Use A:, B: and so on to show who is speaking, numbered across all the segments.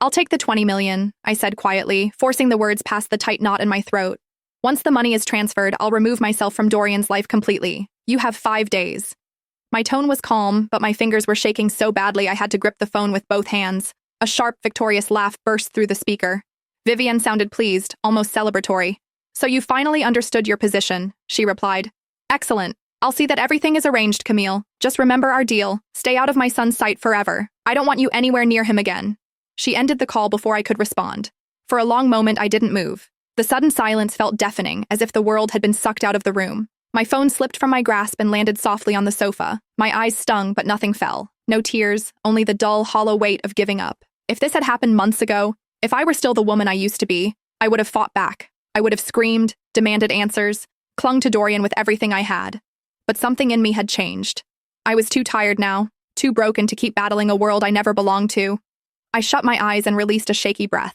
A: I'll take the 20 million, I said quietly, forcing the words past the tight knot in my throat. Once the money is transferred, I'll remove myself from Dorian's life completely. You have 5 days. My tone was calm, but my fingers were shaking so badly I had to grip the phone with both hands. A sharp, victorious laugh burst through the speaker. Vivian sounded pleased, almost celebratory. So you finally understood your position, she replied. Excellent. I'll see that everything is arranged, Camille. Just remember our deal. Stay out of my son's sight forever. I don't want you anywhere near him again. She ended the call before I could respond. For a long moment, I didn't move. The sudden silence felt deafening, as if the world had been sucked out of the room. My phone slipped from my grasp and landed softly on the sofa. My eyes stung, but nothing fell. No tears, only the dull, hollow weight of giving up. If this had happened months ago, if I were still the woman I used to be, I would have fought back. I would have screamed, demanded answers, clung to Dorian with everything I had. But something in me had changed. I was too tired now, too broken to keep battling a world I never belonged to. I shut my eyes and released a shaky breath.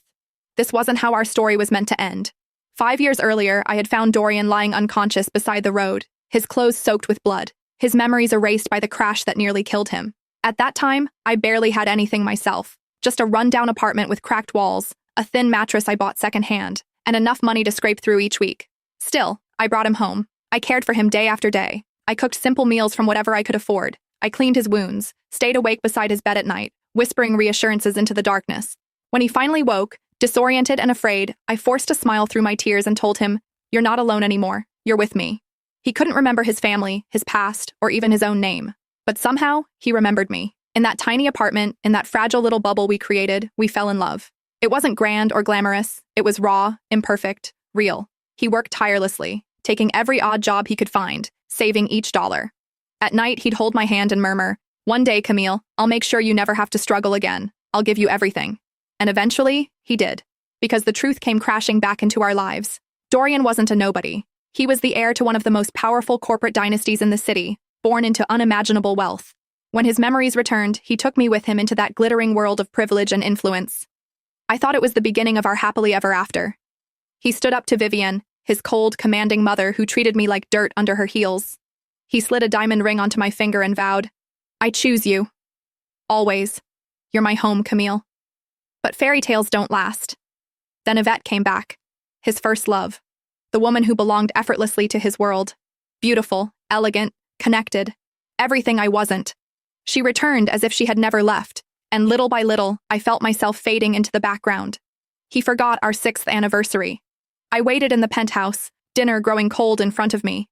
A: This wasn't how our story was meant to end. 5 years earlier, I had found Dorian lying unconscious beside the road, his clothes soaked with blood, his memories erased by the crash that nearly killed him. At that time, I barely had anything myself. Just a run-down apartment with cracked walls, a thin mattress I bought secondhand, and enough money to scrape through each week. Still, I brought him home. I cared for him day after day. I cooked simple meals from whatever I could afford. I cleaned his wounds, stayed awake beside his bed at night, whispering reassurances into the darkness. When he finally woke, disoriented and afraid, I forced a smile through my tears and told him, "You're not alone anymore. You're with me." He couldn't remember his family, his past, or even his own name. But somehow, he remembered me. In that tiny apartment, in that fragile little bubble we created, we fell in love. It wasn't grand or glamorous. It was raw, imperfect, real. He worked tirelessly, taking every odd job he could find, saving each dollar. At night, he'd hold my hand and murmur, "One day, Camille, I'll make sure you never have to struggle again. I'll give you everything." And eventually, he did. Because the truth came crashing back into our lives. Dorian wasn't a nobody. He was the heir to one of the most powerful corporate dynasties in the city, born into unimaginable wealth. When his memories returned, he took me with him into that glittering world of privilege and influence. I thought it was the beginning of our happily ever after. He stood up to Vivian, his cold, commanding mother who treated me like dirt under her heels. He slid a diamond ring onto my finger and vowed, "I choose you. Always. You're my home, Camille." But fairy tales don't last. Then Yvette came back. His first love. The woman who belonged effortlessly to his world. Beautiful, elegant, connected. Everything I wasn't. She returned as if she had never left, and little by little, I felt myself fading into the background. He forgot our 6th anniversary. I waited in the penthouse, dinner growing cold in front of me,